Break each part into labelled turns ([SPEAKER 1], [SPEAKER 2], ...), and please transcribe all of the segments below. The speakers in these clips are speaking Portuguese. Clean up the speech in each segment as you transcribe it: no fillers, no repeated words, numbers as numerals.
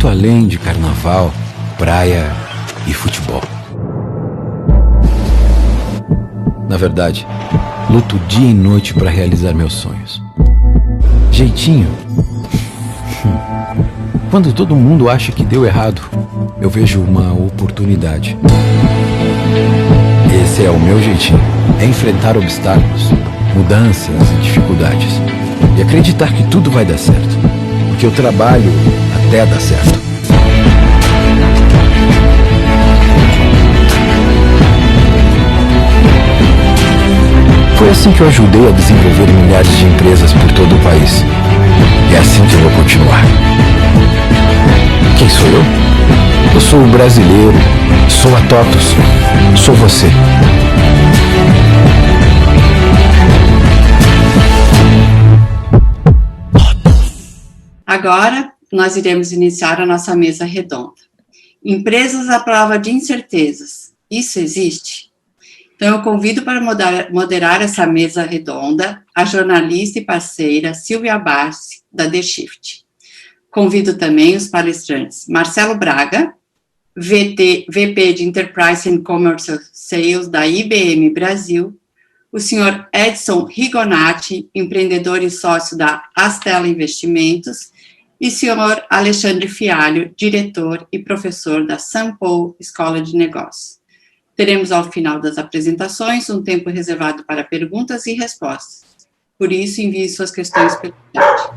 [SPEAKER 1] Além de carnaval, praia e futebol. Na verdade, luto dia e noite para realizar meus sonhos. Jeitinho? Quando todo mundo acha que deu errado, eu vejo uma oportunidade. Esse é o meu jeitinho. É enfrentar obstáculos, mudanças e dificuldades. E acreditar que tudo vai dar certo. Porque eu trabalho até dar certo. Foi assim que eu ajudei a desenvolver milhares de empresas por todo o país. E é assim que eu vou continuar. Quem sou eu? Eu sou o brasileiro, sou a TOTUS, sou você.
[SPEAKER 2] Agora, nós iremos iniciar a nossa mesa redonda. Empresas à prova de incertezas. Isso existe? Então, eu convido para moderar essa mesa redonda a jornalista e parceira Silvia Bassi, da The Shift. Convido também os palestrantes Marcelo Braga, VP de Enterprise and Commercial Sales da IBM Brasil, o senhor Edson Rigonati, empreendedor e sócio da Astela Investimentos, e o senhor Alexandre Fialho, diretor e professor da St. Paul Escola de Negócios. Teremos, ao final das apresentações, um tempo reservado para perguntas e respostas. Por isso, envie suas questões pelo chat.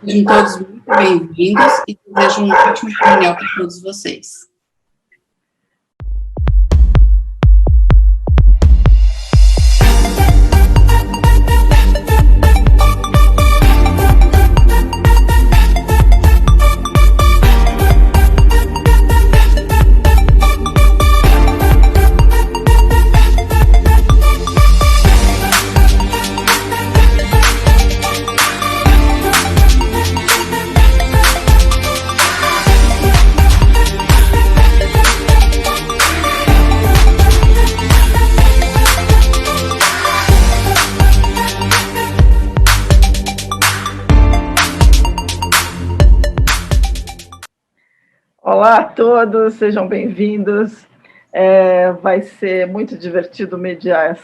[SPEAKER 2] Sejam todos muito bem-vindos e desejo um ótimo painel para todos vocês.
[SPEAKER 3] Olá a todos, sejam bem-vindos. Vai ser muito divertido mediar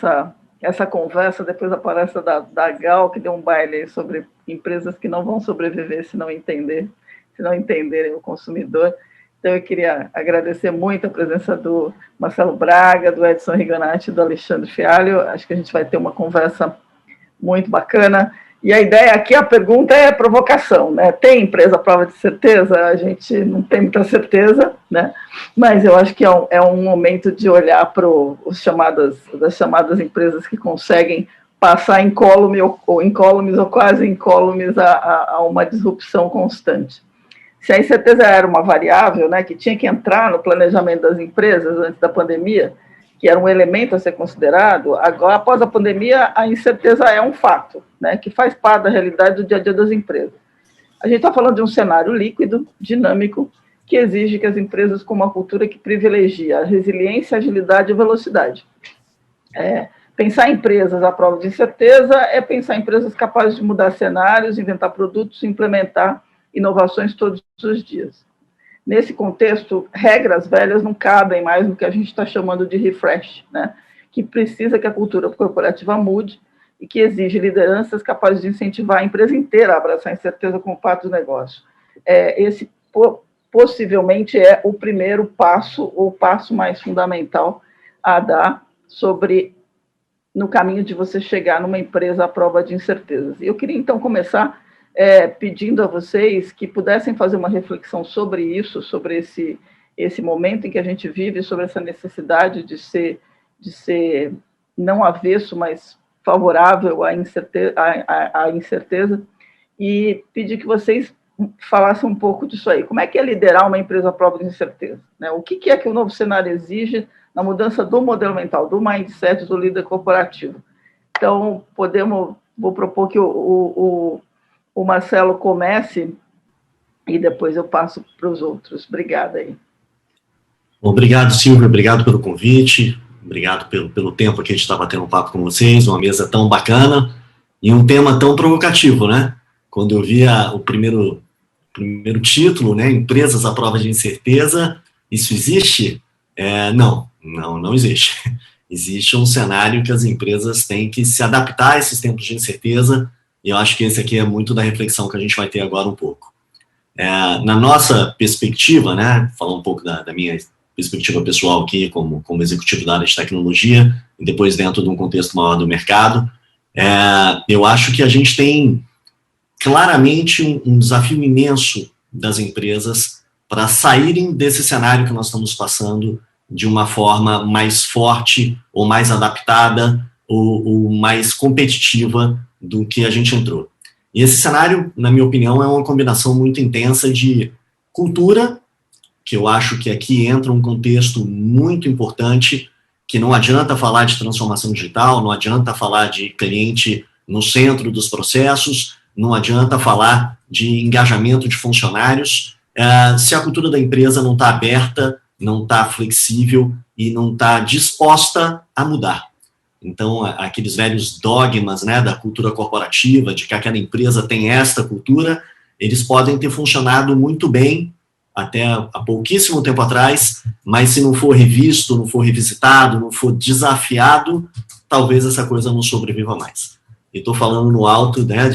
[SPEAKER 3] essa conversa, depois da palestra da Gal, que deu um baile sobre empresas que não vão sobreviver se não entenderem o consumidor. Então, eu queria agradecer muito a presença do Marcelo Braga, do Edson Rigonati e do Alexandre Fialho. Acho que a gente vai ter uma conversa muito bacana. E a ideia aqui, a pergunta é provocação, né? Tem empresa à prova de certeza? A gente não tem muita certeza, né? Mas eu acho que é um momento de olhar para das chamadas empresas que conseguem passar incólume ou incólumes ou quase incólumes a uma disrupção constante. Se a incerteza era uma variável, né, que tinha que entrar no planejamento das empresas antes da pandemia, que era um elemento a ser considerado, agora, após a pandemia, a incerteza é um fato, né, que faz parte da realidade do dia a dia das empresas. A gente está falando de um cenário líquido, dinâmico, que exige que as empresas com uma cultura que privilegia a resiliência, agilidade e velocidade. Pensar em empresas à prova de incerteza é pensar em empresas capazes de mudar cenários, inventar produtos, implementar inovações todos os dias. Nesse contexto, regras velhas não cabem mais no que a gente está chamando de refresh, né? Que precisa que a cultura corporativa mude e que exige lideranças capazes de incentivar a empresa inteira a abraçar a incerteza como parte do negócio. Esse possivelmente é o primeiro passo, ou o passo mais fundamental a dar no caminho de você chegar numa empresa à prova de incertezas. Eu queria, então, começar pedindo a vocês que pudessem fazer uma reflexão sobre isso, sobre esse momento em que a gente vive, sobre essa necessidade de ser não avesso, mas favorável à incerteza, e pedir que vocês falasse um pouco disso aí. Como é que é liderar uma empresa à prova de incerteza? Né? O que é que o novo cenário exige na mudança do modelo mental, do mindset do líder corporativo? Então, vou propor que o Marcelo comece e depois eu passo para os outros. Obrigada aí.
[SPEAKER 4] Obrigado, Silvia, obrigado pelo convite, obrigado pelo tempo que a gente está batendo um papo com vocês, uma mesa tão bacana e um tema tão provocativo, né? Quando eu vi o primeiro título, né, Empresas à Prova de Incerteza, isso existe? Não existe. Existe um cenário que as empresas têm que se adaptar a esses tempos de incerteza, e eu acho que esse aqui é muito da reflexão que a gente vai ter agora um pouco. Na nossa perspectiva, né, falar um pouco da minha perspectiva pessoal aqui, como executivo da área de tecnologia, e depois dentro de um contexto maior do mercado, eu acho que a gente tem claramente um desafio imenso das empresas para saírem desse cenário que nós estamos passando de uma forma mais forte, ou mais adaptada, ou mais competitiva do que a gente entrou. E esse cenário, na minha opinião, é uma combinação muito intensa de cultura, que eu acho que aqui entra um contexto muito importante, que não adianta falar de transformação digital, não adianta falar de cliente no centro dos processos, não adianta falar de engajamento de funcionários, se a cultura da empresa não está aberta, não está flexível e não está disposta a mudar. Então, aqueles velhos dogmas, né, da cultura corporativa, de que aquela empresa tem esta cultura, eles podem ter funcionado muito bem até há pouquíssimo tempo atrás, mas se não for revisto, não for revisitado, não for desafiado, talvez essa coisa não sobreviva mais. E estou falando no alto, né,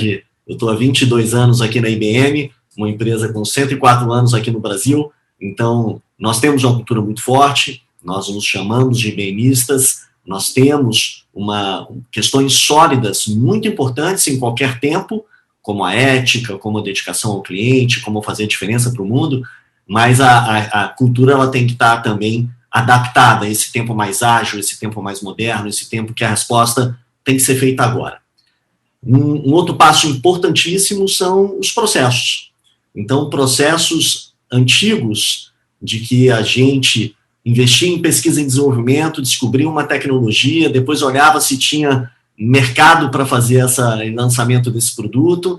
[SPEAKER 4] eu estou há 22 anos aqui na IBM, uma empresa com 104 anos aqui no Brasil, então nós temos uma cultura muito forte, nós nos chamamos de IBMistas, nós temos questões sólidas muito importantes em qualquer tempo, como a ética, como a dedicação ao cliente, como fazer a diferença para o mundo, mas a cultura ela tem que estar também adaptada a esse tempo mais ágil, esse tempo mais moderno, esse tempo que a resposta tem que ser feita agora. Um outro passo importantíssimo são os processos. Então, processos antigos de que a gente investia em pesquisa e desenvolvimento, descobria uma tecnologia, depois olhava se tinha mercado para fazer esse lançamento desse produto,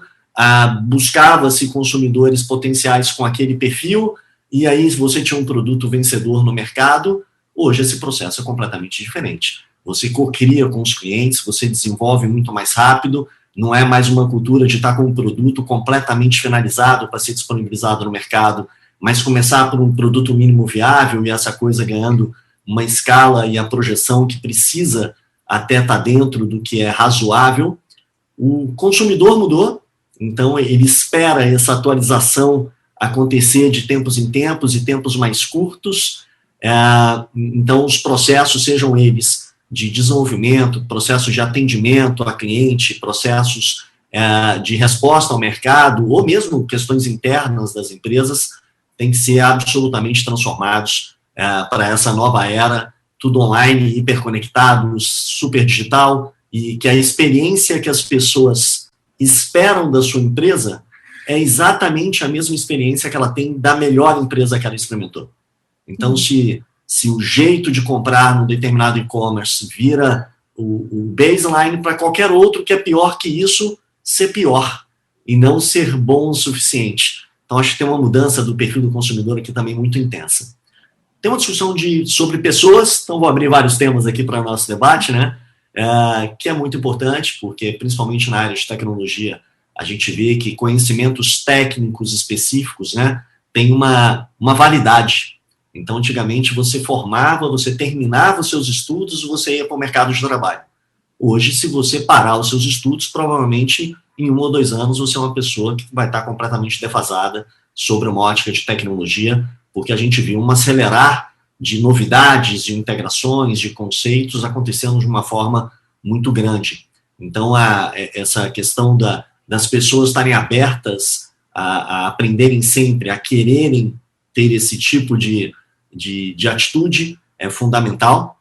[SPEAKER 4] buscava-se consumidores potenciais com aquele perfil, e aí você tinha um produto vencedor no mercado. Hoje esse processo é completamente diferente. Você co-cria com os clientes, você desenvolve muito mais rápido, não é mais uma cultura de estar com um produto completamente finalizado para ser disponibilizado no mercado, mas começar por um produto mínimo viável e essa coisa ganhando uma escala e a projeção que precisa até estar dentro do que é razoável. O consumidor mudou, então ele espera essa atualização acontecer de tempos em tempos e tempos mais curtos. Então os processos, sejam eles de desenvolvimento, processos de atendimento a cliente, processos de resposta ao mercado, ou mesmo questões internas das empresas, têm que ser absolutamente transformados para essa nova era, tudo online, hiperconectado, super digital, e que a experiência que as pessoas esperam da sua empresa é exatamente a mesma experiência que ela tem da melhor empresa que ela experimentou. Então, se o jeito de comprar num determinado e-commerce vira o baseline para qualquer outro que é pior que isso, ser pior e não ser bom o suficiente. Então, acho que tem uma mudança do perfil do consumidor aqui também muito intensa. Tem uma discussão sobre pessoas, então vou abrir vários temas aqui para o nosso debate, né? Que é muito importante, porque principalmente na área de tecnologia, a gente vê que conhecimentos técnicos específicos, né, tem uma validade. Então, antigamente, você formava, você terminava os seus estudos, você ia para o mercado de trabalho. Hoje, se você parar os seus estudos, provavelmente, em 1 ou 2 anos, você é uma pessoa que vai estar completamente defasada sobre uma ótica de tecnologia, porque a gente viu um acelerar de novidades, de integrações, de conceitos acontecendo de uma forma muito grande. Então, essa questão das pessoas estarem abertas a aprenderem sempre, a quererem ter esse tipo de atitude é fundamental.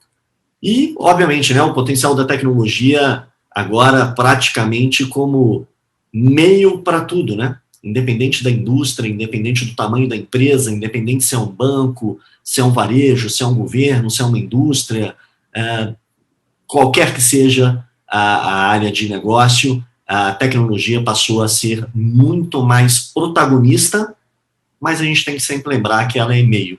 [SPEAKER 4] E, obviamente, né, o potencial da tecnologia agora praticamente como meio para tudo, né? independente da indústria, independente do tamanho da empresa, independente se é um banco, se é um varejo, se é um governo, se é uma indústria, qualquer que seja a área de negócio, a tecnologia passou a ser muito mais protagonista, mas a gente tem que sempre lembrar que ela é meio.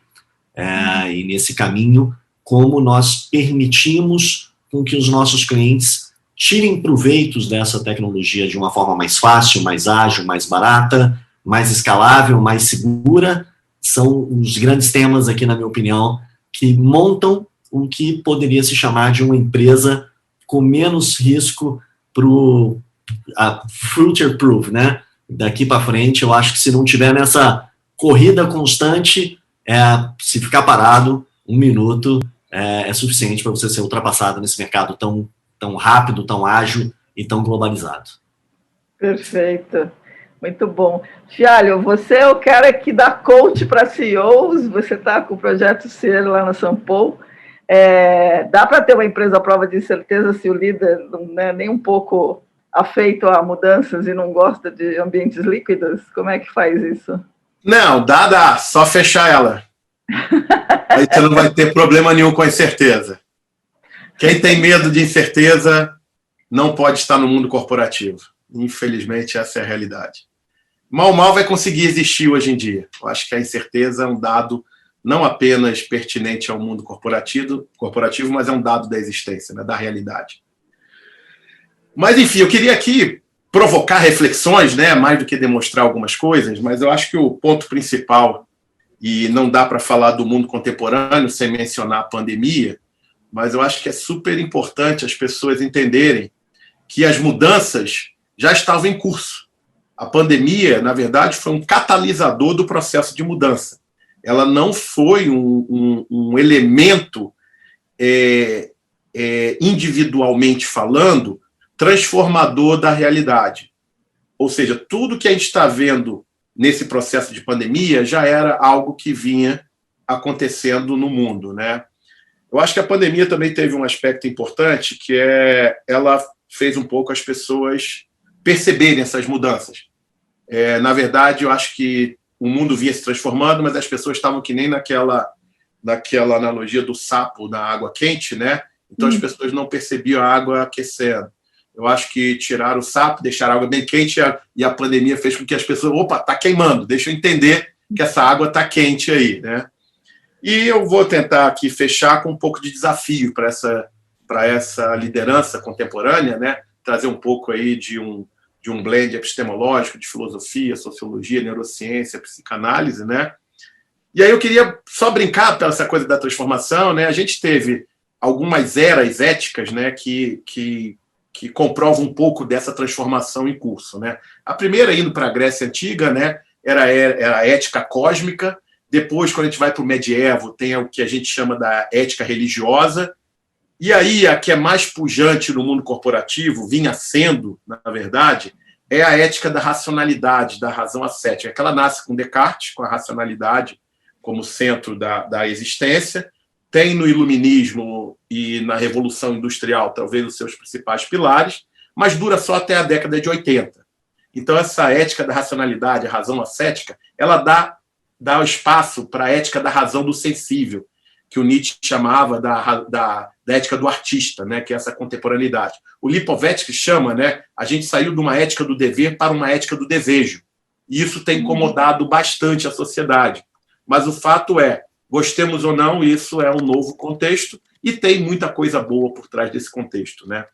[SPEAKER 4] E nesse caminho, como nós permitimos com que os nossos clientes tirem proveitos dessa tecnologia de uma forma mais fácil, mais ágil, mais barata, mais escalável, mais segura, são os grandes temas aqui, na minha opinião, que montam o que poderia se chamar de uma empresa com menos risco para o future proof, né? Daqui para frente, eu acho que se não tiver nessa corrida constante, se ficar parado, 1 minuto é suficiente para você ser ultrapassado nesse mercado tão rápido, tão ágil e tão globalizado.
[SPEAKER 3] Perfeito. Muito bom. Fialho, você é o cara que dá coach para CEOs, você está com o projeto Ser lá na Sampo. Dá para ter uma empresa à prova de incerteza se o líder não é nem um pouco afeito a mudanças e não gosta de ambientes líquidos? Como é que faz isso?
[SPEAKER 5] Não, dá. Só fechar ela. Aí você não vai ter problema nenhum com a incerteza. Quem tem medo de incerteza não pode estar no mundo corporativo. Infelizmente, essa é a realidade. Mal vai conseguir existir hoje em dia. Eu acho que a incerteza é um dado não apenas pertinente ao mundo corporativo, mas é um dado da existência, né, da realidade. Mas, enfim, eu queria aqui provocar reflexões, né, mais do que demonstrar algumas coisas, mas eu acho que o ponto principal, e não dá para falar do mundo contemporâneo sem mencionar a pandemia, mas eu acho que é super importante as pessoas entenderem que as mudanças já estavam em curso. A pandemia, na verdade, foi um catalisador do processo de mudança. Ela não foi um elemento, individualmente falando, transformador da realidade. Ou seja, tudo que a gente está vendo nesse processo de pandemia já era algo que vinha acontecendo no mundo, né? Eu acho que a pandemia também teve um aspecto importante, que ela fez um pouco as pessoas perceberem essas mudanças. Na verdade, eu acho que o mundo vinha se transformando, mas as pessoas estavam que nem naquela analogia do sapo na água quente, né? Então as pessoas não percebiam a água aquecendo. Eu acho que tiraram o sapo, deixaram a água bem quente e a pandemia fez com que as pessoas... Opa, está queimando, deixa eu entender que essa água está quente aí, né? E eu vou tentar aqui fechar com um pouco de desafio para essa liderança contemporânea, né? Trazer um pouco aí de um blend epistemológico, de filosofia, sociologia, neurociência, psicanálise, né? E aí eu queria só brincar com essa coisa da transformação, né? A gente teve algumas eras éticas, né, que comprovam um pouco dessa transformação em curso, né? A primeira, indo para a Grécia Antiga, né, era a ética cósmica. Depois, quando a gente vai para o medievo, tem o que a gente chama da ética religiosa. E aí, a que é mais pujante no mundo corporativo, vinha sendo, na verdade, é a ética da racionalidade, da razão ascética. Que ela nasce com Descartes, com a racionalidade como centro da existência. Tem no iluminismo e na Revolução Industrial, talvez, os seus principais pilares, mas dura só até a década de 80. Então, essa ética da racionalidade, a razão ascética, ela dá espaço para a ética da razão do sensível, que o Nietzsche chamava da ética do artista, né, que é essa contemporaneidade. O Lipovetsky chama, né, a gente saiu de uma ética do dever para uma ética do desejo. E isso tem incomodado bastante a sociedade. Mas o fato é, gostemos ou não, isso é um novo contexto e tem muita coisa boa por trás desse contexto, né?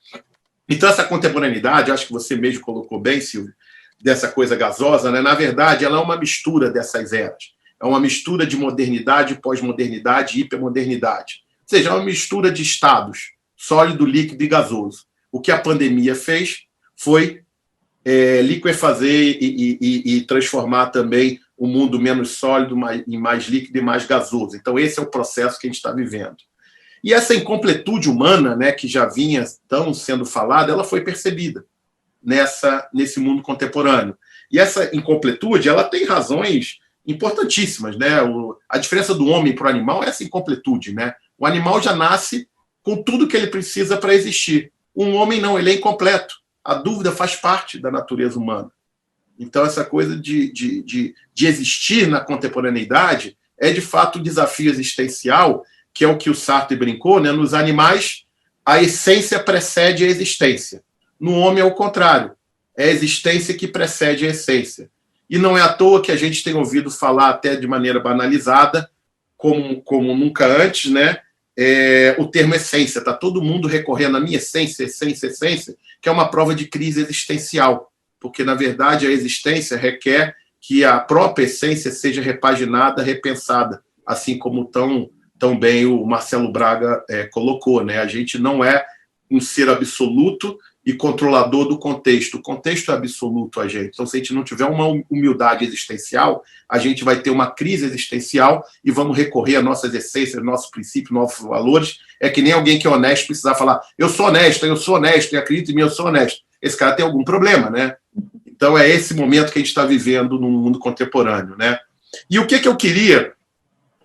[SPEAKER 5] Então, essa contemporaneidade, acho que você mesmo colocou bem, Silvio, dessa coisa gasosa, né? Na verdade, ela é uma mistura dessas eras. É uma mistura de modernidade, pós-modernidade e hipermodernidade. Ou seja, é uma mistura de estados, sólido, líquido e gasoso. O que a pandemia fez foi liquefazer e transformar também o mundo menos sólido em mais líquido e mais gasoso. Então, esse é o processo que a gente está vivendo. E essa incompletude humana, né, que já vinha tão sendo falada, ela foi percebida nesse mundo contemporâneo. E essa incompletude, ela tem razões importantíssimas, né? A diferença do homem para o animal é essa incompletude, né? O animal já nasce com tudo que ele precisa para existir. Um homem não, ele é incompleto. A dúvida faz parte da natureza humana. Então, essa coisa de existir na contemporaneidade é, de fato, um desafio existencial, que é o que o Sartre brincou, né? Nos animais, a essência precede a existência. No homem é o contrário. É a existência que precede a essência. E não é à toa que a gente tem ouvido falar, até de maneira banalizada, como nunca antes, né? O termo essência. Está todo mundo recorrendo à minha essência, que é uma prova de crise existencial. Porque, na verdade, a existência requer que a própria essência seja repaginada, repensada, assim como tão bem o Marcelo Braga colocou, né? A gente não é um ser absoluto e controlador do contexto. O contexto é absoluto a gente. Então, se a gente não tiver uma humildade existencial, a gente vai ter uma crise existencial e vamos recorrer às nossas essências, nossos princípios, nossos valores. É que nem alguém que é honesto precisar falar, eu sou honesto, e acredito em mim, eu sou honesto. Esse cara tem algum problema, né? Então, é esse momento que a gente está vivendo no mundo contemporâneo, né? E o que eu queria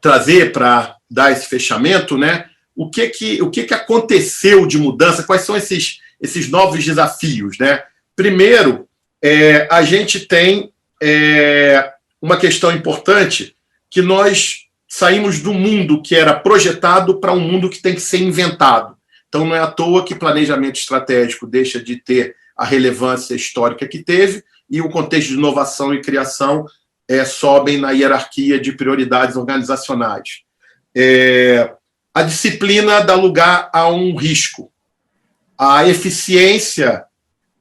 [SPEAKER 5] trazer para dar esse fechamento, né? O que aconteceu de mudança? Quais são esses novos desafios, né? Primeiro, a gente tem uma questão importante, que nós saímos do mundo que era projetado para um mundo que tem que ser inventado. Então, não é à toa que planejamento estratégico deixa de ter a relevância histórica que teve, e o contexto de inovação e criação sobem na hierarquia de prioridades organizacionais. A disciplina dá lugar a um risco. A eficiência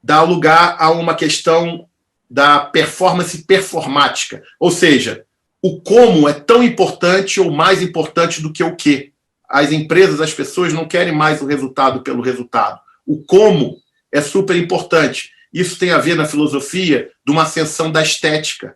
[SPEAKER 5] dá lugar a uma questão da performance performática. Ou seja, o como é tão importante ou mais importante do que o que. As empresas, as pessoas não querem mais o resultado pelo resultado. O como é super importante. Isso tem a ver na filosofia de uma ascensão da estética,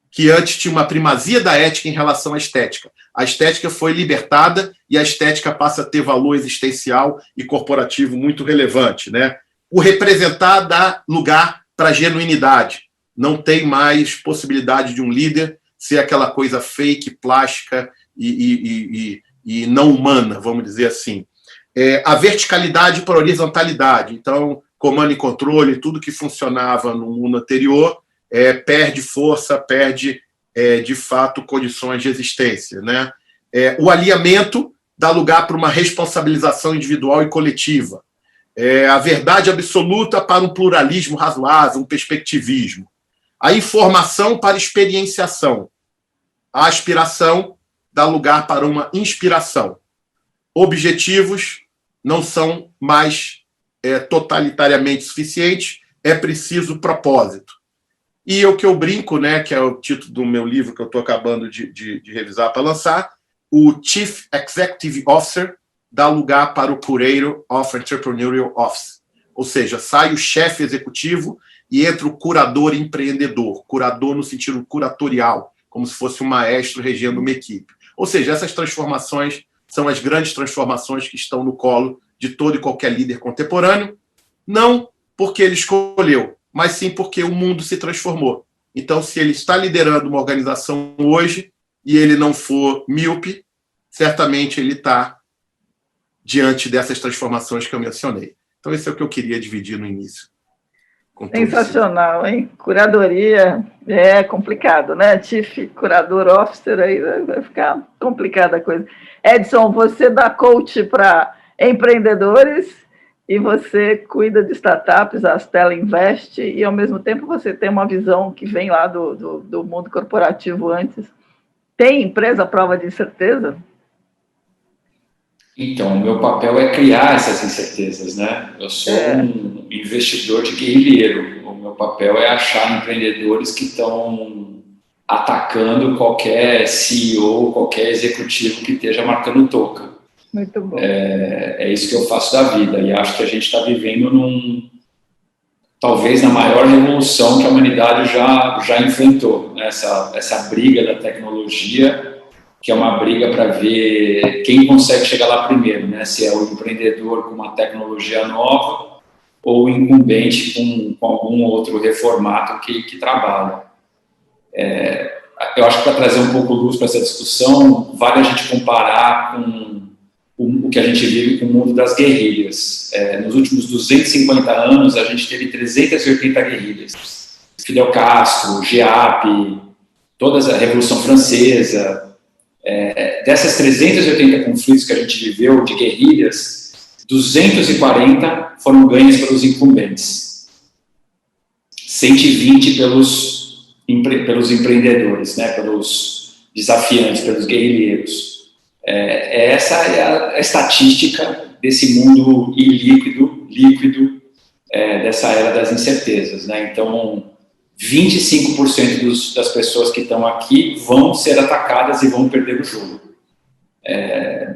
[SPEAKER 5] que antes tinha uma primazia da ética em relação à estética. A estética foi libertada e a estética passa a ter valor existencial e corporativo muito relevante, né? O representar dá lugar para a genuinidade. Não tem mais possibilidade de um líder ser aquela coisa fake, plástica e não humana, vamos dizer assim. A verticalidade para a horizontalidade. Então, comando e controle, tudo que funcionava no mundo anterior, perde força, perde, de fato, condições de existência, né? O alinhamento dá lugar para uma responsabilização individual e coletiva. A verdade absoluta para um pluralismo razoável, um perspectivismo. A informação para experienciação. A aspiração dá lugar para uma inspiração. Objetivos não são mais totalitariamente suficientes, é preciso propósito. E o que eu brinco, né, que é o título do meu livro que eu estou acabando de revisar para lançar, o Chief Executive Officer dá lugar para o Curator of Entrepreneurial Office. Ou seja, sai o chefe executivo e entra o curador empreendedor, curador no sentido curatorial, como se fosse um maestro regendo uma equipe. Ou seja, essas transformações são as grandes transformações que estão no colo de todo e qualquer líder contemporâneo, não porque ele escolheu, mas sim porque o mundo se transformou. Então, se ele está liderando uma organização hoje e ele não for míope, certamente ele está diante dessas transformações que eu mencionei. Então, esse é o que eu queria dividir no início.
[SPEAKER 3] Sensacional, hein? Curadoria é complicado, né? Chief Curador Officer, aí vai ficar complicada a coisa. Edson, você dá coach para empreendedores e você cuida de startups, a Stella Invest, e ao mesmo tempo você tem uma visão que vem lá do mundo corporativo antes. Tem empresa à prova de incerteza?
[SPEAKER 6] Então, o meu papel é criar essas incertezas, né? Eu sou um investidor de guerrilheiro. O meu papel é achar empreendedores que estão atacando qualquer CEO, qualquer executivo que esteja marcando touca.
[SPEAKER 3] Muito bom.
[SPEAKER 6] É isso que eu faço da vida. E acho que a gente está vivendo talvez na maior revolução que a humanidade já enfrentou, né? Essa briga da tecnologia, que é uma briga para ver quem consegue chegar lá primeiro, né? Se é o empreendedor com uma tecnologia nova ou o incumbente com algum outro reformato que trabalha. Eu acho que para trazer um pouco luz para essa discussão, vale a gente comparar com o que a gente vive com o mundo das guerrilhas. Nos últimos 250 anos, a gente teve 380 guerrilhas. Fidel Castro, GEAP, toda a Revolução Francesa, dessas 380 conflitos que a gente viveu de guerrilhas, 240 foram ganhos pelos incumbentes, 120 pelos empreendedores, né, pelos desafiantes, pelos guerrilheiros. Essa é a estatística desse mundo ilíquido, líquido, dessa era das incertezas, né? Então, 25% das pessoas que estão aqui vão ser atacadas e vão perder o jogo.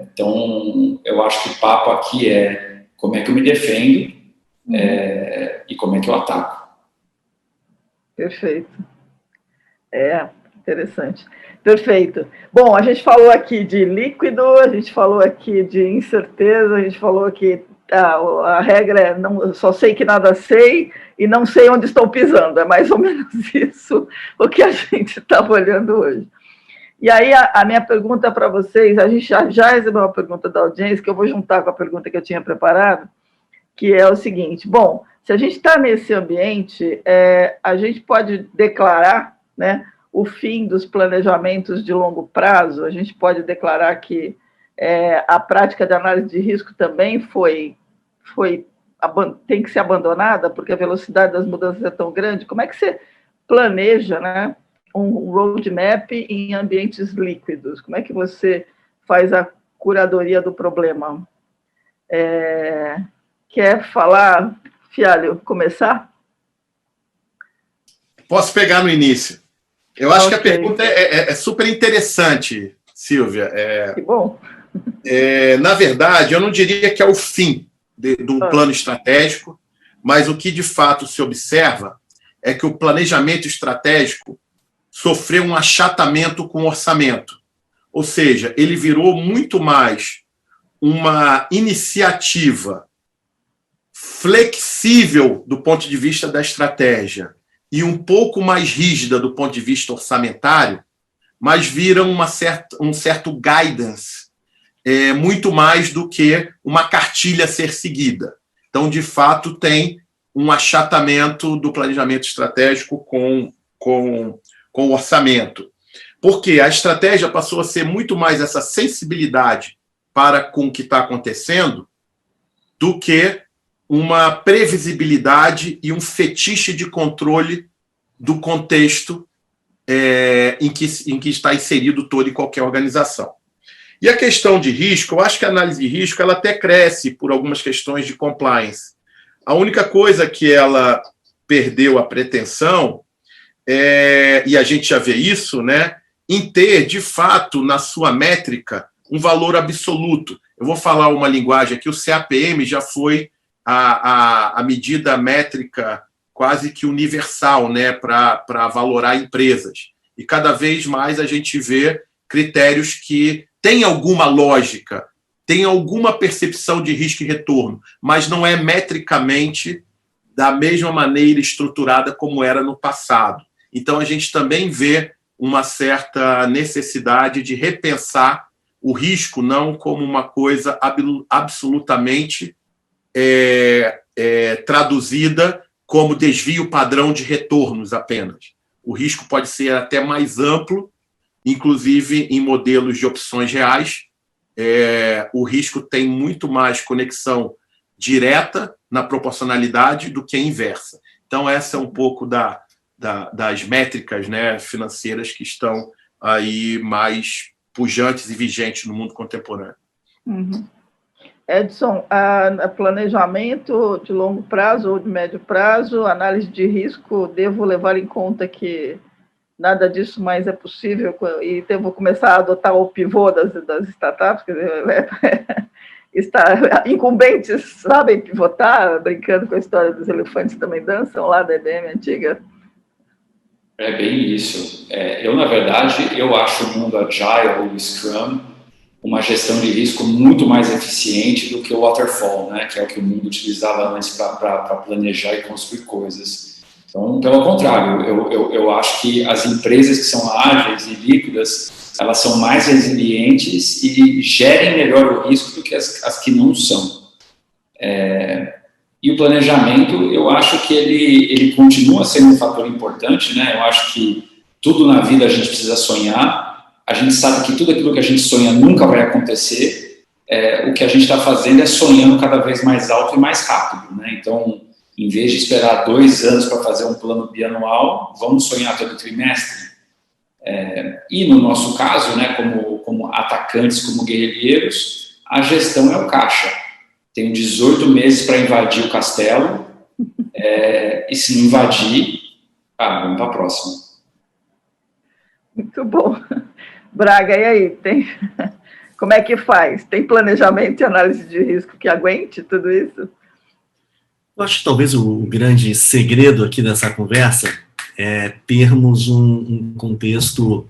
[SPEAKER 6] Então, eu acho que o papo aqui é como é que eu me defendo e como é que eu ataco.
[SPEAKER 3] Perfeito. Interessante. Perfeito. Bom, a gente falou aqui de líquido, a gente falou aqui de incerteza, a gente falou que a regra é não, só sei que nada sei e não sei onde estou pisando. É mais ou menos isso o que a gente estava olhando hoje. E aí, a minha pergunta para vocês, a gente já recebeu uma pergunta da audiência, que eu vou juntar com a pergunta que eu tinha preparado, que é o seguinte: bom, se a gente está nesse ambiente, a gente pode declarar, né, o fim dos planejamentos de longo prazo, a gente pode declarar que a prática de análise de risco também tem que ser abandonada, porque a velocidade das mudanças é tão grande. Como é que você planeja, né, um roadmap em ambientes líquidos? Como é que você faz a curadoria do problema? Quer falar, Fialho, começar?
[SPEAKER 5] Posso pegar no início. Eu acho que a pergunta é super interessante, Silvia.
[SPEAKER 3] Que bom.
[SPEAKER 5] Na verdade, eu não diria que é o fim de um plano estratégico, mas o que de fato se observa é que o planejamento estratégico sofreu um achatamento com o orçamento. Ou seja, ele virou muito mais uma iniciativa flexível do ponto de vista da estratégia e um pouco mais rígida do ponto de vista orçamentário, mas vira um certo guidance, muito mais do que uma cartilha a ser seguida. Então, de fato, tem um achatamento do planejamento estratégico com o orçamento. Porque a estratégia passou a ser muito mais essa sensibilidade para com o que está acontecendo do que uma previsibilidade e um fetiche de controle do contexto em que está inserido toda e qualquer organização. E a questão de risco, eu acho que a análise de risco ela até cresce por algumas questões de compliance. A única coisa que ela perdeu a pretensão, e a gente já vê isso, né, em ter, de fato, na sua métrica, um valor absoluto. Eu vou falar uma linguagem aqui, o CAPM já foi a medida métrica quase que universal, né, para valorar empresas. E cada vez mais a gente vê critérios que têm alguma lógica, têm alguma percepção de risco e retorno, mas não é metricamente da mesma maneira estruturada como era no passado. Então, a gente também vê uma certa necessidade de repensar o risco não como uma coisa absolutamente traduzida como desvio padrão de retornos apenas. O risco pode ser até mais amplo, inclusive em modelos de opções reais. O risco tem muito mais conexão direta na proporcionalidade do que a inversa. Então, essa é um pouco das métricas, né, financeiras que estão aí mais pujantes e vigentes no mundo contemporâneo.
[SPEAKER 3] Uhum. Edson, planejamento de longo prazo ou de médio prazo, análise de risco, devo levar em conta que nada disso mais é possível e devo começar a adotar o pivô das startups, quer dizer, incumbentes sabem pivotar, brincando com a história dos elefantes também dançam lá da IBM antiga?
[SPEAKER 6] É bem isso. Eu, na verdade, eu acho o mundo Agile ou Scrum uma gestão de risco muito mais eficiente do que o Waterfall, né, que é o que o mundo utilizava antes para planejar e construir coisas. Então, pelo contrário, eu acho que as empresas que são ágeis e líquidas, elas são mais resilientes e gerem melhor o risco do que as que não são. E o planejamento, eu acho que ele continua sendo um fator importante, né? Eu acho que tudo na vida a gente precisa sonhar. A gente sabe que tudo aquilo que a gente sonha nunca vai acontecer. O que a gente está fazendo é sonhando cada vez mais alto e mais rápido, né? Então, em vez de esperar 2 anos para fazer um plano bianual, vamos sonhar todo trimestre. E no nosso caso, né, como atacantes, como guerrilheiros, a gestão é o caixa. Tenho 18 meses para invadir o castelo, e se não invadir, vamos para a próxima.
[SPEAKER 3] Muito bom. Braga, e aí? Como é que faz? Tem planejamento e análise de risco que aguente tudo isso?
[SPEAKER 4] Eu acho que talvez o grande segredo aqui dessa conversa é termos um contexto.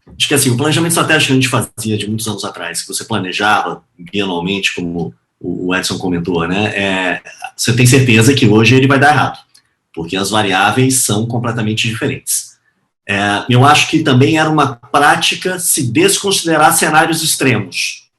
[SPEAKER 4] Acho que assim, o planejamento estratégico que a gente fazia de muitos anos atrás, que você planejava bianualmente, como o Edson comentou, né? Você tem certeza que hoje ele vai dar errado, porque as variáveis são completamente diferentes. Eu acho que também era uma prática se desconsiderar cenários extremos.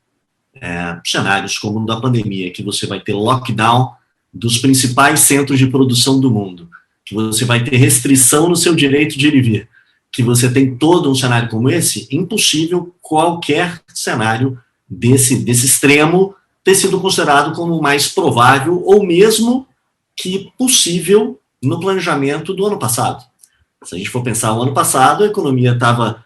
[SPEAKER 4] Cenários como o da pandemia, que você vai ter lockdown dos principais centros de produção do mundo, que você vai ter restrição no seu direito de ir e vir, que você tem todo um cenário como esse, impossível qualquer cenário desse extremo ter sido considerado como o mais provável ou mesmo que possível no planejamento do ano passado. Se a gente for pensar, o ano passado a economia estava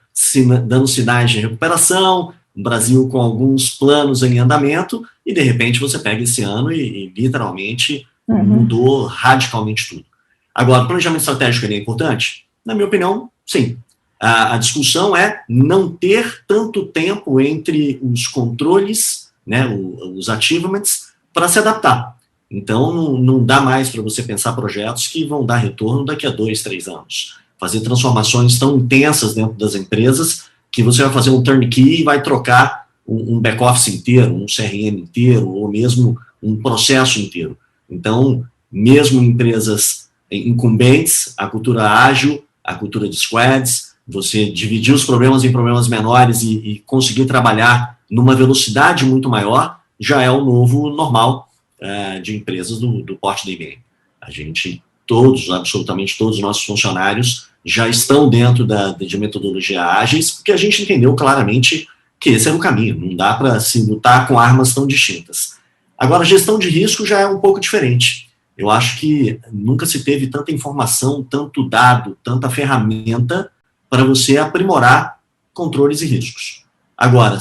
[SPEAKER 4] dando sinais de recuperação, o Brasil com alguns planos em andamento, e de repente você pega esse ano e literalmente mudou radicalmente tudo. Agora, o planejamento estratégico é importante? Na minha opinião, sim. A discussão é não ter tanto tempo entre os controles, né, os achievements, para se adaptar. Então, não dá mais para você pensar projetos que vão dar retorno daqui a 2, 3 anos. Fazer transformações tão intensas dentro das empresas que você vai fazer um turnkey e vai trocar um back-office inteiro, um CRM inteiro, ou mesmo um processo inteiro. Então, mesmo em empresas incumbentes, a cultura ágil, a cultura de squads, você dividir os problemas em problemas menores e conseguir trabalhar numa velocidade muito maior, já é o novo normal de empresas do porte da IBM. A gente, absolutamente todos os nossos funcionários já estão dentro de metodologia ágeis, porque a gente entendeu claramente que esse era o caminho, não dá para se lutar com armas tão distintas. Agora, a gestão de risco já é um pouco diferente. Eu acho que nunca se teve tanta informação, tanto dado, tanta ferramenta para você aprimorar controles e riscos. Agora,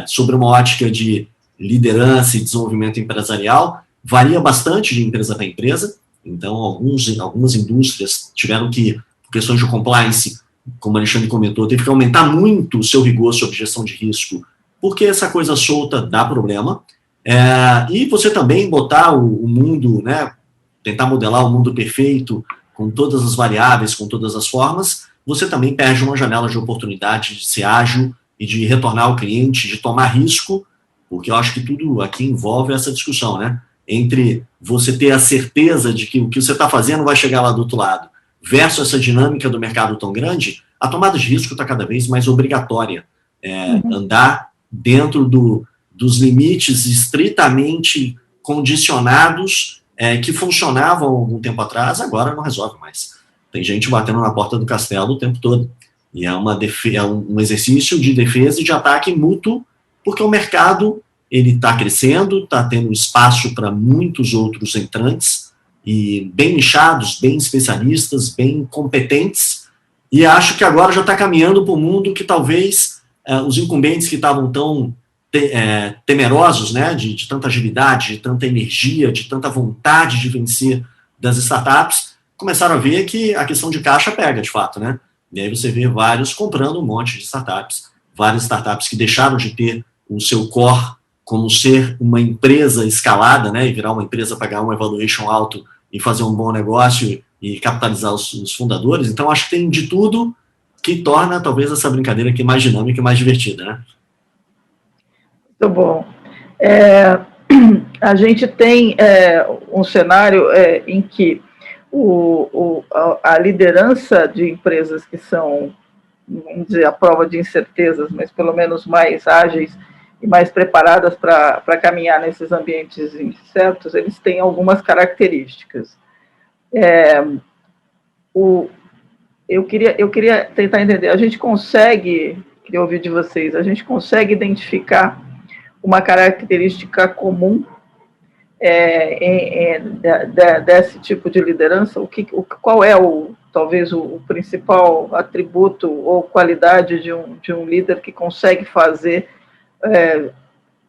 [SPEAKER 4] sobre uma ótica de liderança e desenvolvimento empresarial, varia bastante de empresa para empresa. Então, algumas indústrias tiveram que, por questões de compliance, como o Alexandre comentou, teve que aumentar muito o seu rigor sobre gestão de risco, porque essa coisa solta dá problema. E você também botar o mundo, né, tentar modelar o mundo perfeito, com todas as variáveis, com todas as formas, você também perde uma janela de oportunidade de ser ágil e de retornar ao cliente, de tomar risco, porque eu acho que tudo aqui envolve essa discussão, né? Entre você ter a certeza de que o que você está fazendo vai chegar lá do outro lado, versus essa dinâmica do mercado tão grande, a tomada de risco está cada vez mais obrigatória. Andar dentro dos limites estritamente condicionados que funcionavam há algum tempo atrás, agora não resolve mais. Tem gente batendo na porta do castelo o tempo todo. E é um exercício de defesa e de ataque mútuo, porque o mercado está crescendo, está tendo espaço para muitos outros entrantes, e bem nichados, bem especialistas, bem competentes, e acho que agora já está caminhando para um mundo que talvez os incumbentes que estavam tão temerosos, né, de tanta agilidade, de tanta energia, de tanta vontade de vencer das startups, começaram a ver que a questão de caixa pega, de fato, né? E aí você vê vários comprando um monte de startups, várias startups que deixaram de ter o seu core como ser uma empresa escalada, né, e virar uma empresa, pagar um evaluation alto e fazer um bom negócio e capitalizar os fundadores. Então, acho que tem de tudo que torna, talvez, essa brincadeira aqui mais dinâmica e mais divertida, né?
[SPEAKER 3] Muito bom. A gente tem um cenário em que a liderança de empresas que são, vamos dizer, a prova de incertezas, mas pelo menos mais ágeis, e mais preparadas para caminhar nesses ambientes incertos, eles têm algumas características. Eu queria tentar entender, a gente consegue, queria ouvir de vocês, a gente consegue identificar uma característica comum desse tipo de liderança? Qual é talvez o principal atributo ou qualidade de um líder que consegue fazer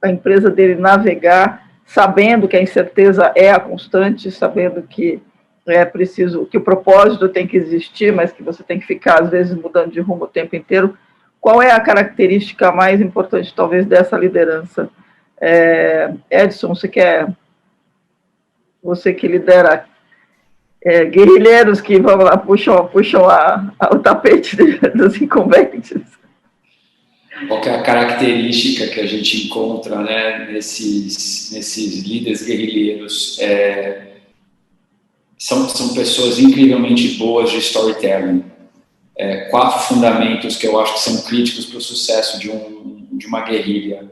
[SPEAKER 3] a empresa dele navegar, sabendo que a incerteza é a constante, sabendo que é preciso, que o propósito tem que existir, mas que você tem que ficar, às vezes, mudando de rumo o tempo inteiro? Qual é a característica mais importante, talvez, dessa liderança? Edson, você que lidera guerrilheiros que, vamos lá, puxam o tapete dos incumbentes.
[SPEAKER 6] Qual que é a característica que a gente encontra, né, nesses líderes guerrilheiros? São pessoas incrivelmente boas de storytelling. 4 fundamentos que eu acho que são críticos para o sucesso de uma guerrilha.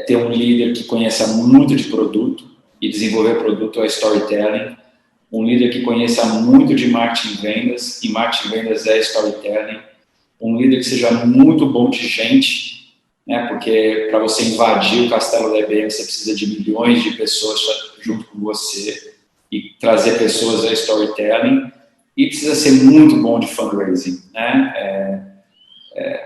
[SPEAKER 6] Ter um líder que conheça muito de produto, e desenvolver produto é storytelling. Um líder que conheça muito de marketing e vendas, e marketing e vendas é storytelling. Um líder que seja muito bom de gente, né, porque para você invadir o castelo da IBM, você precisa de milhões de pessoas junto com você, e trazer pessoas a storytelling, e precisa ser muito bom de fundraising, né?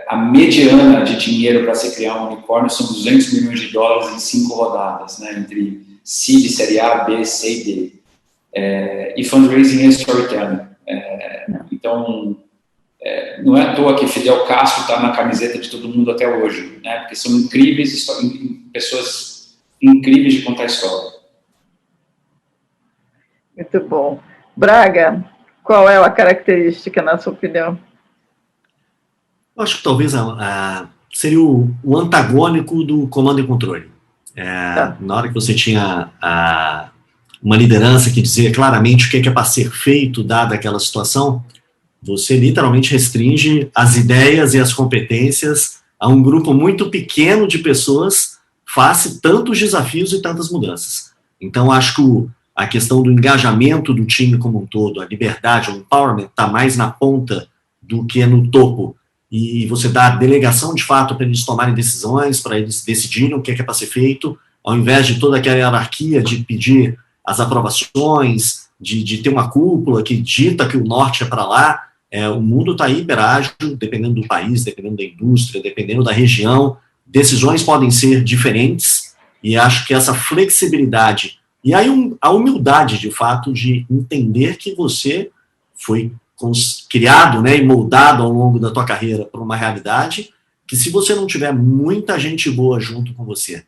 [SPEAKER 6] A mediana de dinheiro para se criar um unicórnio são $200 milhões em 5 rodadas, né? Entre Seed, Série A, B, C e D. E fundraising é storytelling. Então, não é à toa que Fidel Castro está na camiseta de todo mundo até hoje, né? Porque são incríveis, pessoas incríveis de contar história.
[SPEAKER 3] Muito bom. Braga, qual é a característica, na sua opinião?
[SPEAKER 4] Eu acho que talvez seria o antagônico do comando e controle. Na hora que você tinha uma liderança que dizia claramente o que é para ser feito, dada aquela situação, você literalmente restringe as ideias e as competências a um grupo muito pequeno de pessoas face tantos desafios e tantas mudanças. Então, acho que a questão do engajamento do time como um todo, a liberdade, o empowerment, está mais na ponta do que no topo. E você dá delegação, de fato, para eles tomarem decisões, para eles decidirem o que é para ser feito, ao invés de toda aquela hierarquia de pedir as aprovações, de ter uma cúpula que dita que o norte é para lá. O mundo está hiperágil, dependendo do país, dependendo da indústria, dependendo da região. Decisões podem ser diferentes, e acho que essa flexibilidade e aí a humildade, de fato, de entender que você foi criado, né, e moldado ao longo da tua carreira para uma realidade que, se você não tiver muita gente boa junto com você,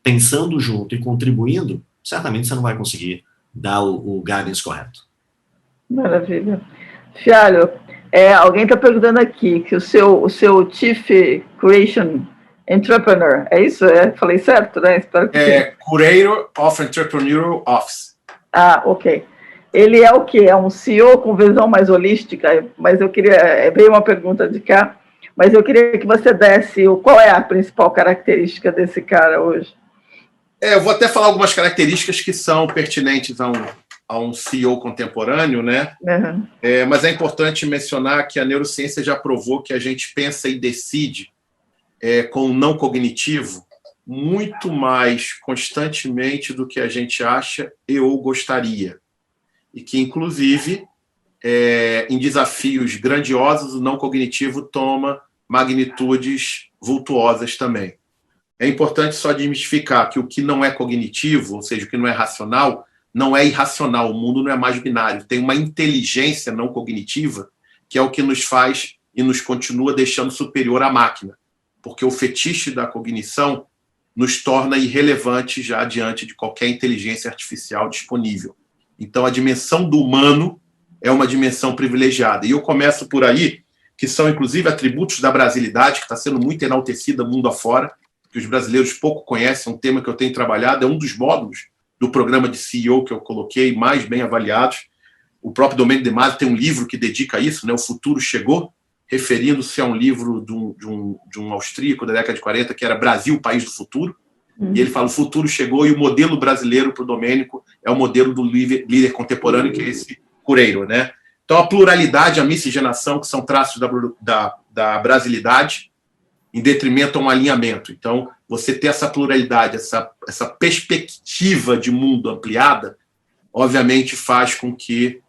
[SPEAKER 4] pensando junto e contribuindo, certamente você não vai conseguir dar o guidance correto.
[SPEAKER 3] Maravilha. Fialho, alguém está perguntando aqui que o seu Chief Creation Entrepreneur, é isso? Falei certo, né? Espero que
[SPEAKER 5] Curator of Entrepreneurial Office.
[SPEAKER 3] Ok. Ele é o quê? É um CEO com visão mais holística, mas eu queria, veio uma pergunta de cá, mas eu queria que você desse qual é a principal característica desse cara hoje.
[SPEAKER 5] Eu vou até falar algumas características que são pertinentes a um CEO contemporâneo, né?
[SPEAKER 3] Uhum.
[SPEAKER 5] Mas é importante mencionar que a neurociência já provou que a gente pensa e decide com o não cognitivo muito mais constantemente do que a gente acha ou gostaria. E que, inclusive, em desafios grandiosos, o não cognitivo toma magnitudes vultuosas também. É importante só desmistificar que o que não é cognitivo, ou seja, o que não é racional, não é irracional. O mundo não é mais binário. Tem uma inteligência não cognitiva que é o que nos faz e nos continua deixando superior à máquina. Porque o fetiche da cognição nos torna irrelevantes já diante de qualquer inteligência artificial disponível. Então, a dimensão do humano é uma dimensão privilegiada. E eu começo por aí, que são, inclusive, atributos da brasilidade, que está sendo muito enaltecida mundo afora, que os brasileiros pouco conhecem, um tema que eu tenho trabalhado, é um dos módulos do programa de CEO que eu coloquei, mais bem avaliados. O próprio Domênico De Masi tem um livro que dedica a isso, né? O Futuro Chegou, referindo-se a um livro de um austríaco da década de 40, que era Brasil, País do Futuro. E ele fala: o futuro chegou e o modelo brasileiro para o Domênico é o modelo do líder contemporâneo, que é esse Cureiro, né? Então, a pluralidade, a miscigenação, que são traços da brasilidade, em detrimento a um alinhamento. Então, você ter essa pluralidade, essa perspectiva de mundo ampliada, obviamente faz com que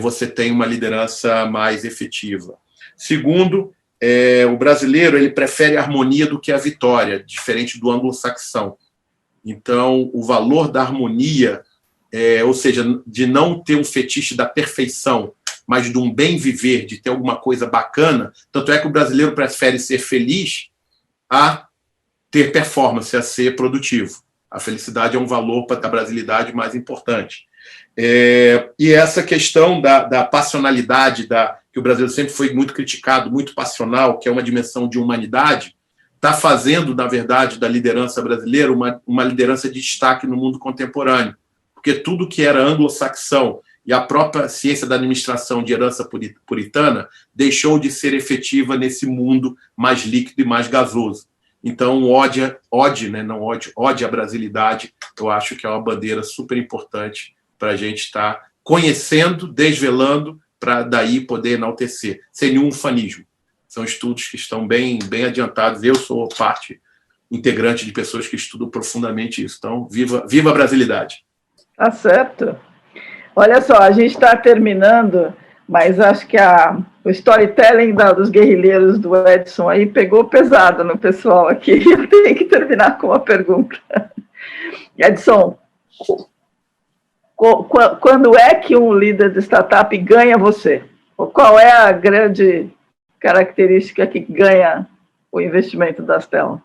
[SPEAKER 5] você tenha uma liderança mais efetiva. Segundo, o brasileiro ele prefere a harmonia do que a vitória, diferente do anglo-saxão. Então, o valor da harmonia, ou seja, de não ter um fetiche da perfeição, mas de um bem viver, de ter alguma coisa bacana, tanto é que o brasileiro prefere ser feliz a ter performance, a ser produtivo. A felicidade é um valor da brasilidade mais importante. E essa questão da passionalidade, que o brasileiro sempre foi muito criticado, muito passional, que é uma dimensão de humanidade, está fazendo, na verdade, da liderança brasileira uma liderança de destaque no mundo contemporâneo. Porque tudo que era anglo-saxão e a própria ciência da administração de herança puritana deixou de ser efetiva nesse mundo mais líquido e mais gasoso. Então, ode à brasilidade, eu acho que é uma bandeira super importante para a gente estar conhecendo, desvelando, para daí poder enaltecer, sem nenhum ufanismo. São estudos que estão bem adiantados. Eu sou parte integrante de pessoas que estudam profundamente isso. Então, viva a brasilidade.
[SPEAKER 3] Tá certo. Olha só, a gente está terminando, mas acho que o storytelling dos guerrilheiros do Edson aí pegou pesado no pessoal aqui. Eu tenho que terminar com uma pergunta. Edson, quando é que um líder de startup ganha você? Qual é a grande característica que ganha o investimento da Stellar?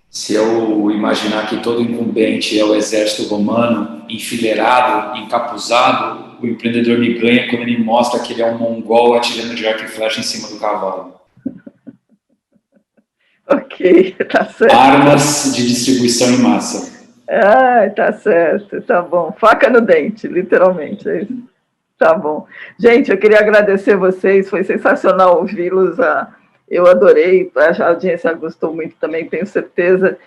[SPEAKER 6] Se eu imaginar que todo incumbente é o exército romano, enfileirado, encapuzado, o empreendedor me ganha quando ele mostra que ele é um mongol atirando de arco e flecha em cima do cavalo.
[SPEAKER 3] Ok, tá certo.
[SPEAKER 6] Armas de distribuição em massa.
[SPEAKER 3] Tá certo, tá bom. Faca no dente, literalmente. É isso. Tá bom. Gente, eu queria agradecer vocês, foi sensacional ouvi-los. Eu adorei, a audiência gostou muito também, tenho certeza.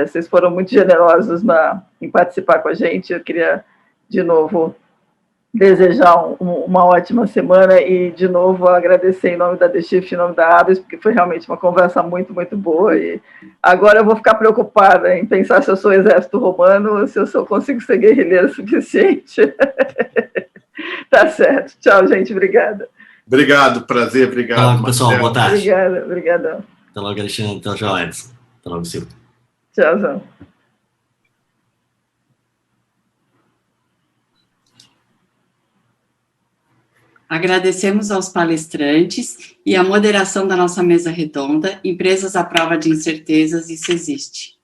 [SPEAKER 3] Vocês foram muito generosos em participar com a gente. Eu queria, de novo, desejar uma ótima semana e, de novo, agradecer em nome da The Shift, em nome da Abis, porque foi realmente uma conversa muito, muito boa. E agora eu vou ficar preocupada em pensar se eu sou exército romano ou se eu consigo ser guerrilheiro o suficiente. Tá certo. Tchau, gente. Obrigada.
[SPEAKER 5] Obrigado, prazer, obrigado.
[SPEAKER 4] Tchau, pessoal, boa tarde.
[SPEAKER 3] Obrigada.
[SPEAKER 4] Até logo, Alexandre. Até logo, Edson. Até logo, Silvio.
[SPEAKER 3] Tchau.
[SPEAKER 2] Agradecemos aos palestrantes e à moderação da nossa mesa redonda, Empresas à Prova de Incertezas, Isso Existe.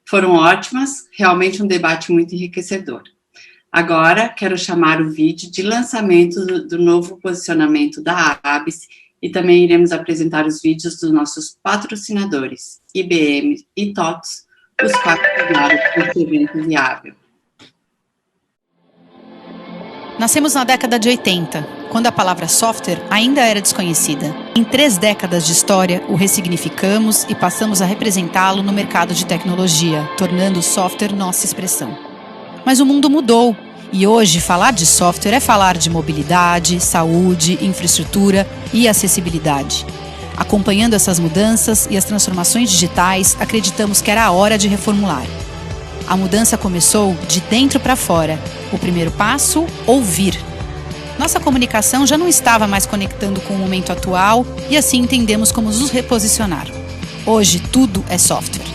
[SPEAKER 2] Foram ótimas, realmente um debate muito enriquecedor. Agora, quero chamar o vídeo de lançamento do novo posicionamento da Abis e também iremos apresentar os vídeos dos nossos patrocinadores, IBM e TOTS, os quais tornaram esse evento viável.
[SPEAKER 7] Nascemos na década de 80, quando a palavra software ainda era desconhecida. Em 3 décadas de história, o ressignificamos e passamos a representá-lo no mercado de tecnologia, tornando o software nossa expressão. Mas o mundo mudou, e hoje falar de software é falar de mobilidade, saúde, infraestrutura e acessibilidade. Acompanhando essas mudanças e as transformações digitais, acreditamos que era a hora de reformular. A mudança começou de dentro para fora. O primeiro passo, ouvir. Nossa comunicação já não estava mais conectando com o momento atual e assim entendemos como nos reposicionar. Hoje tudo é software.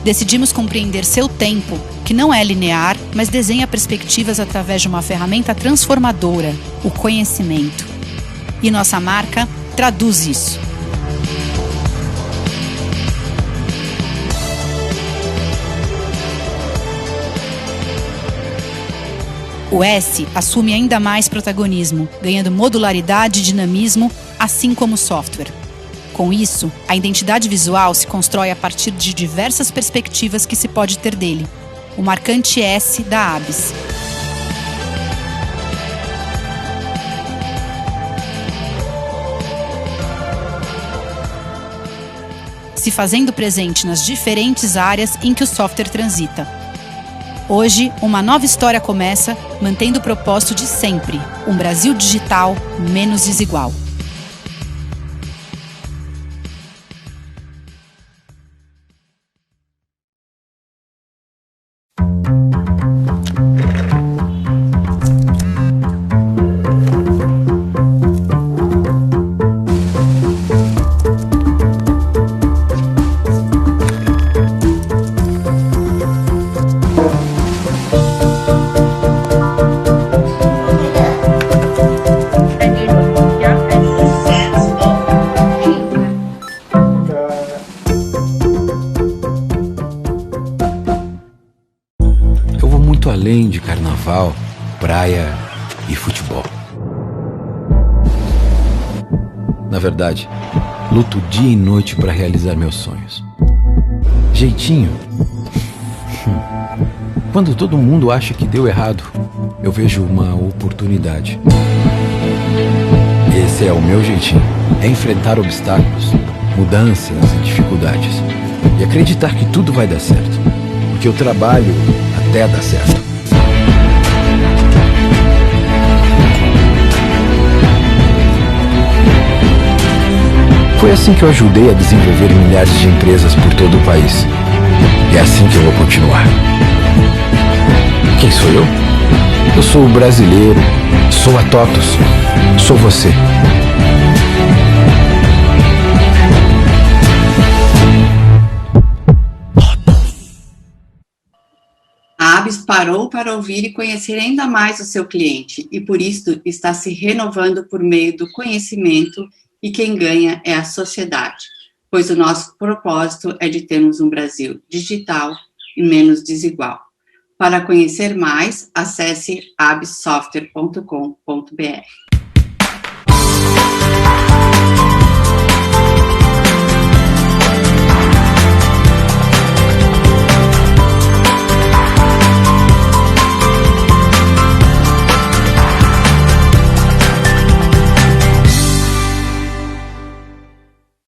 [SPEAKER 7] Decidimos compreender seu tempo, que não é linear, mas desenha perspectivas através de uma ferramenta transformadora, o conhecimento. E nossa marca traduz isso. O S assume ainda mais protagonismo, ganhando modularidade e dinamismo, assim como o software. Com isso, a identidade visual se constrói a partir de diversas perspectivas que se pode ter dele. O marcante S da Abis. se fazendo presente nas diferentes áreas em que o software transita. Hoje, uma nova história começa, mantendo o propósito de sempre: um Brasil digital menos desigual.
[SPEAKER 1] Além de carnaval, praia e futebol. Na verdade, luto dia e noite para realizar meus sonhos. Jeitinho? Quando todo mundo acha que deu errado, eu vejo uma oportunidade. Esse é o meu jeitinho. É enfrentar obstáculos, mudanças e dificuldades. E acreditar que tudo vai dar certo. Porque eu trabalho até dar certo. Foi assim que eu ajudei a desenvolver milhares de empresas por todo o país. E é assim que eu vou continuar. Quem sou eu? Eu sou o brasileiro, sou a TOTUS, sou você.
[SPEAKER 2] A ABS parou para ouvir e conhecer ainda mais o seu cliente e, por isso, está se renovando por meio do conhecimento e quem ganha é a sociedade, pois o nosso propósito é de termos um Brasil digital e menos desigual. Para conhecer mais, acesse abssoftware.com.br.